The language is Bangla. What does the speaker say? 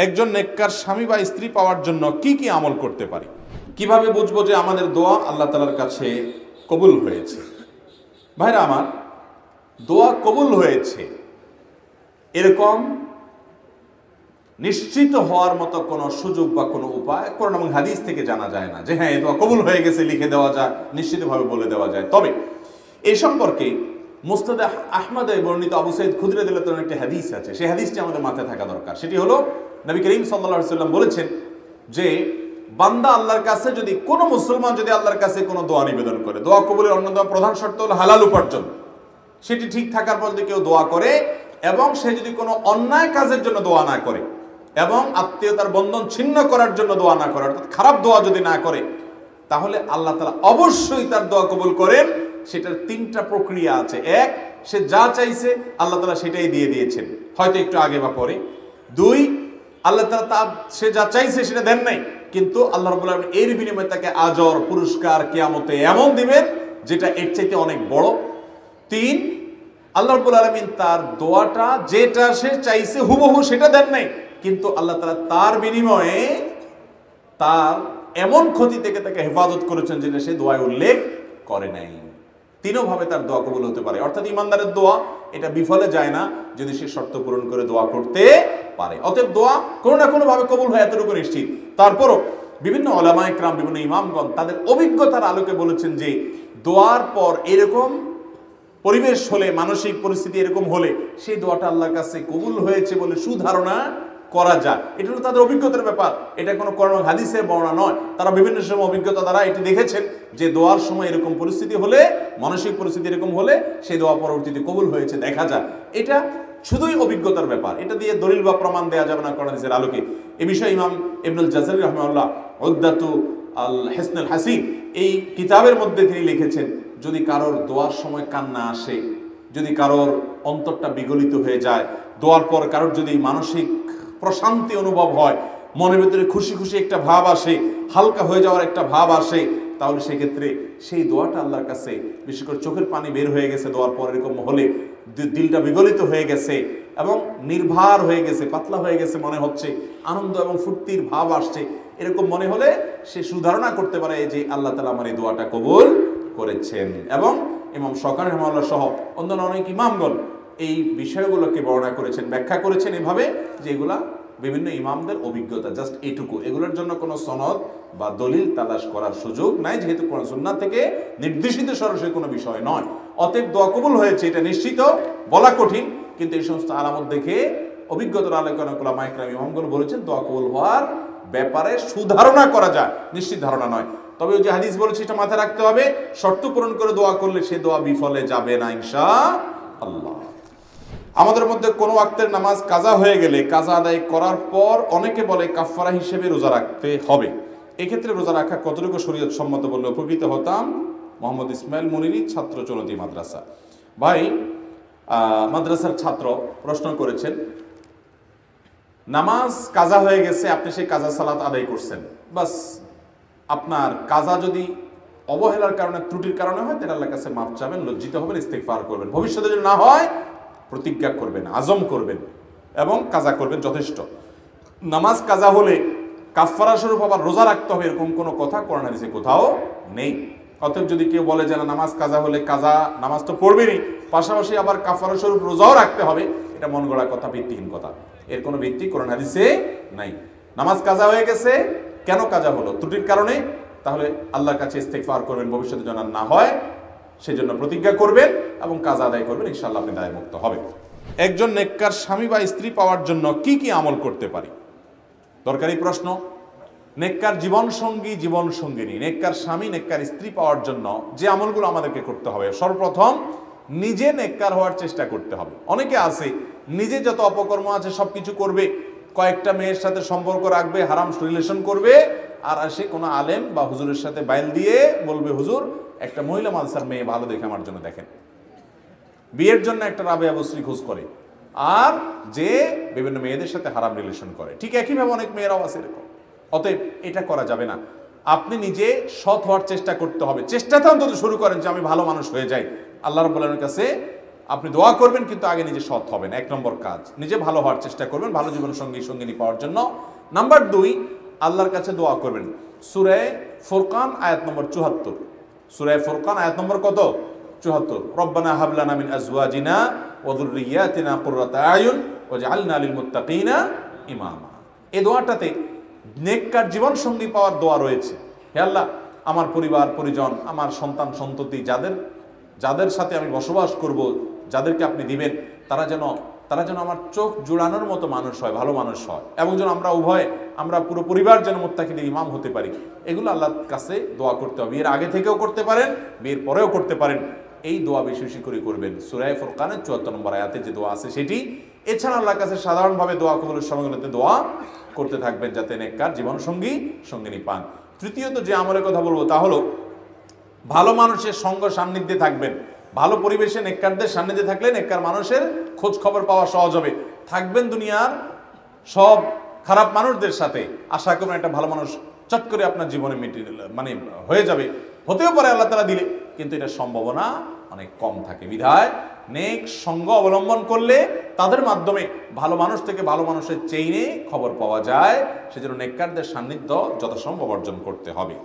একজন নেককার স্বামী বা স্ত্রী পাওয়ার জন্য কি কি আমল করতে পারি? কিভাবে বুঝবো যে আমাদের দোয়া আল্লাহ তাআলার কাছে কবুল হয়েছে? ভাইরা আমার, দোয়া কবুল হয়েছে এরকম নিশ্চিত হওয়ার মতো কোনো সুযোগ বা কোনো উপায় কোরআন এবং হাদিস থেকে জানা যায় না যে হ্যাঁ, এই দোয়া কবুল হয়ে গেছে লিখে দেওয়া যায়, নিশ্চিতভাবে বলে দেওয়া যায়। তবে এই সম্পর্কে মুসনাদে আহমদে বর্ণিত আবু সাঈদ খুদরি রাদিয়াল্লাহু আনহু একটি হাদিস আছে, সেই হাদিসটি আমাদের মাথায় থাকা দরকার। সেটি হলো, নবী করিম সাল্লাল্লাহু আলাইহি ওয়াসাল্লাম বলেছেন যে বান্দা আল্লাহর কাছে যদি কোনো মুসলমান যদি আল্লাহর কাছে কোনো দোয়া নিবেদন করে, দোয়া কবুলের অন্যতম প্রধান শর্ত হলো হালাল উপার্জন। সেটি ঠিক থাকার পর যদি কেউ দোয়া করে এবং সে যদি কোনো অন্যায় কাজের জন্য দোয়া না করে এবং আত্মীয়তার বন্ধন ছিন্ন করার জন্য দোয়া না করে, অর্থাৎ খারাপ দোয়া যদি না করে, তাহলে আল্লাহ তাআলা অবশ্যই তার দোয়া কবুল করেন। সেটার তিনটা প্রক্রিয়া আছে। এক, সে যা চাইছে আল্লাহ তাআলা সেটাই দিয়ে দিয়েছেন, হয়তো একটু আগে বা পরে। দুই, আল্লাহ তাআলা সে যা চাইছে সেটা দেন নাই, কিন্তু আল্লাহ রাব্বুল আলামিন এর বিনিময়ে তাকে আজর পুরস্কার কিয়ামতে এমন দিবেন যেটা এর চাইতে অনেক বড়। তিন, আল্লাহ রাব্বুল আলামিন তার দোয়াটা যেটা সে চাইছে হুবহু সেটা দেন নাই, কিন্তু আল্লাহ তাআলা তার বিনিময়ে তার এমন ক্ষতি থেকে তাকে হেফাজত করেছেন যেটা সে দোয়ায় উল্লেখ করে নাই। তিনভাবে তার দোয়া কবুল হতে পারে। অর্থাৎ ইমানদারের দোয়া এটা বিফলে যায় না যদি সে শর্ত পূরণ করে দোয়া করতে পারে। অতএব দোয়া কোনো না কোনো ভাবে কবুল হয়, এতটুকু নিশ্চিত। তারপরও বিভিন্ন উলামায়ে কেরাম, বিভিন্ন ইমামগণ তাদের অভিজ্ঞতার আলোকে বলেছেন যে দোয়ার পর এরকম পরিবেশ হলে, মানসিক পরিস্থিতি এরকম হলে সেই দোয়াটা আল্লাহর কাছে কবুল হয়েছে বলে সুধারণা করা যায়। এটা হলো তাদের অভিজ্ঞতার ব্যাপার, এটা কোনো কোরআন হাদিসের বর্ণনা নয়। তারা বিভিন্ন সময় অভিজ্ঞতা দ্বারা এটি দেখেছেন যে দোয়ার সময় এরকম পরিস্থিতি হলে, মানসিক পরিস্থিতি এরকম হলে সেই দোয়া পরবর্তীতে কবুল হয়েছে দেখা যায়। এটা শুধুই অভিজ্ঞতার ব্যাপার, এটা দিয়ে দলিল বা প্রমাণ দেওয়া যাবে না কোরআন হাদিসের আলোকে। এ বিষয়ে ইমাম ইবনুল জাযারি রাহিমাহুল্লাহ উদ্দাতু আল হিসনুল হাসিন এই কিতাবের মধ্যে তিনি লিখেছেন, যদি কারোর দোয়ার সময় কান্না আসে, যদি কারোর অন্তরটা বিগলিত হয়ে যায়, দোয়ার পর কারোর যদি মানসিক প্রশান্তি অনুভব হয়, মনের ভিতরে খুশি খুশি একটা ভাব আসে, হালকা হয়ে যাওয়ার একটা ভাব আসে, তাহলে সেক্ষেত্রে সেই দোয়াটা আল্লাহর কাছে, বিশেষ করে চোখের পানি বের হয়ে গেছে দোয়ার পর এরকম হলে, দিলটা বিগলিত হয়ে গেছে এবং নির্ভার হয়ে গেছে, পাতলা হয়ে গেছে মনে হচ্ছে, আনন্দ এবং ফুর্তির ভাব আসছে, এরকম মনে হলে সে সুধারণা করতে পারে যে আল্লাহ তাআলা আমার এই দোয়াটা কবুল করেছেন। এবং ইমাম শওকানি রাহিমাহুল্লাহ সহ অন্যান্য অনেক ইমামগণ এই বিষয়গুলোকে বর্ণনা করেছেন, ব্যাখ্যা করেছেন এভাবে যে এগুলা বিভিন্ন ইমামদের অভিজ্ঞতা, জাস্ট এটুকু। এগুলোর জন্য কোনো সনদ বা দলিল তালাশ করার সুযোগ নাই, যেহেতু কোরআন সুন্নাহ থেকে নির্দেশিত সরাসরি কোনো বিষয় নয়। অতএব দোয়া কবুল হয়েছে এটা নিশ্চিত বলা কঠিন, কিন্তু এই সমস্ত আলামত দেখে অভিজ্ঞতার আলোকে অনেক উলামায়ে কেরাম ইমামগণ বলেছেন দোয়া কবুল হওয়ার ব্যাপারে সুধারণা করা যায়, নিশ্চিত ধারণা নয়। তবে ওই যে হাদিস বলেছে এটা মাথায় রাখতে হবে, শর্ত পূরণ করে দোয়া করলে সে দোয়া বিফলে যাবে না ইনশাআল্লাহ। আমাদের মধ্যে কোনো ওয়াক্তের নামাজ কাজা হয়ে গেলে কাজা আদায় করার পর অনেকে বলে কাফারা হিসেবে রোজা রাখতে হবে। এক্ষেত্রে রোজা রাখা কতটুকু শরীয়ত সম্মত বললে উপকৃত হতাম। মোহাম্মদ ইসমাইল মুনিরি, ছাত্র চলতি মাদ্রাসা। ভাই, মাদ্রাসার ছাত্র প্রশ্ন করেছেন, নামাজ কাজা হয়ে গেছে, আপনি সেই কাজা সালাত আদায় করছেন, বাস আপনার কাজা যদি অবহেলার কারণে, ত্রুটির কারণে হয় তাহলে আল্লাহর কাছে মাফ চাবেন, লজ্জিত হবেন, ইস্তেগফার করবেন। ভবিষ্যতে যদি না হয় প্রতিজ্ঞা করবেন, আজম করবেন এবং কাজা করবেন, যথেষ্ট। নামাজ কাজা হলে কাফারা স্বরূপ আবার রোজা রাখতে হবে এরকম কোনো কথা কোরআন হাদিসে কোথাও নেই। অতএব যদি কেউ বলে যে না, নামাজ কাজা হলে কাজা নামাজ তো পড়বেনই, পাশাপাশি আবার কাফারা স্বরূপ রোজাও রাখতে হবে, এটা মন গড়া কথা, ভিত্তিহীন কথা। এর কোনো ভিত্তি কোরআন হাদিসে নাই। নামাজ কাজা হয়ে গেছে, কেন কাজা হলো? ত্রুটির কারণে। তাহলে আল্লাহর কাছে ইস্তেগফার করবেন, ভবিষ্যতে যেন না হয় সেজন্য প্রতিজ্ঞা করবেন এবং কাজা আদায় করবেন, ইনশাআল্লাহ আপনি দায় মুক্ত হবেন। একজন নেককার স্বামী বা স্ত্রী পাওয়ার জন্য কি কি আমল করতে পারি? দরকারি প্রশ্ন। নেককার জীবন সঙ্গী, জীবন সঙ্গিনী, নেককার স্বামী, নেককার স্ত্রী পাওয়ার জন্য যে আমলগুলো আমাদেরকে করতে হবে, সর্বপ্রথম নিজে নেককার হওয়ার চেষ্টা করতে হবে। অনেকে আছে নিজে যত অপকর্ম আছে সবকিছু করবে, কয়েকটা মেয়ের সাথে সম্পর্ক রাখবে, হারাম রিলেশন করবে, আর আসে কোনো আলেম বা হুজুরের সাথে বাইল দিয়ে বলবে, হুজুর একটা মহিলা মাদ্রাসার মেয়ে ভালো দেখে আমার জন্য দেখেন। বিয়ের জন্য একটা রাবেয়া বসরি খোঁজ করে, আর যে বিভিন্ন মেয়েদের সাথে হারাম রিলেশন করে। ঠিক একইভাবে অনেক মেয়েরাও আছে এরকম। অতএব এটা করা যাবে না। আপনি নিজে সৎ হওয়ার চেষ্টা করতে হবে। চেষ্টাতে অন্তত শুরু করেন যে আমি ভালো মানুষ হয়ে যাই। আল্লাহ রাব্বুল আলামিনের কাছে আপনি দোয়া করবেন, কিন্তু আগে নিজে সৎ হবেন। 1 নম্বর কাজ, নিজে ভালো হওয়ার চেষ্টা করবেন ভালো জীবন সঙ্গী সঙ্গিনী পাওয়ার জন্য। নাম্বার 2, আল্লাহর কাছে দোয়া করবেন। সূরা ফুরকান আয়াত নম্বর 74, সূরা ফুরকান আয়াত নম্বর কত? 74। রব্বানা হাব লানা মিন আজওয়াজিনা ওয়া যুররিয়াতিনা কুররাতা আয়ুন ওয়াজআলনা লিল মুত্তাকিনা ইমামা। এই দোয়াটাতে নেককার জীবন সঙ্গী পাওয়ার দোয়া রয়েছে। হে আল্লাহ, আমার পরিবার পরিজন, আমার সন্তান সন্ততি, যাদের সাথে আমি বসবাস করব, যাদেরকে আপনি দিবেন, তারা যেন আমার চোখ জুড়ানোর মতো মানুষ হয়, ভালো মানুষ হয়, এবং যেন আমরা পুরো পরিবার যেন মুত্তাকিদের ইমাম হতে পারি। এগুলো আল্লাহর কাছে দোয়া করতে হবে। বিয়ের আগে থেকেও করতে পারেন, বিয়ের পরেও করতে পারেন। এই দোয়া বেশি বেশি করে করবেন। সূরা ফুরকানের 74 নম্বর আয়াতে যে দোয়া আছে সেটি। এছাড়া আল্লাহর কাছে সাধারণভাবে দোয়া কবুলের সময়গুলোতে দোয়া করতে থাকবেন, যাতে নেককার জীবন সঙ্গী সঙ্গিনী পান। তৃতীয়ত যে আমলের কথা বলবো তা হলো ভালো মানুষের সঙ্গ সান্নিধ্যে থাকবেন। ভালো পরিবেশে নেককারদের সান্নিধ্যে থাকলে নেককার মানুষের খোঁজ খবর পাওয়া সহজ হবে। থাকবেন দুনিয়ার সব খারাপ মানুষদের সাথে, আশা করুন একটা ভালো মানুষ চট করে আপনার জীবনে হয়ে যাবে। হতেও পারে আল্লাহ তাআলা দিলে, কিন্তু এটা সম্ভাবনা অনেক কম থাকে। বিধায় নেক সঙ্গ অবলম্বন করলে তাদের মাধ্যমে ভালো মানুষ থেকে ভালো মানুষের চেইনে খবর পাওয়া যায়। সেজন্য নেককারদের সান্নিধ্য যথাসম্ভব অর্জন করতে হবে।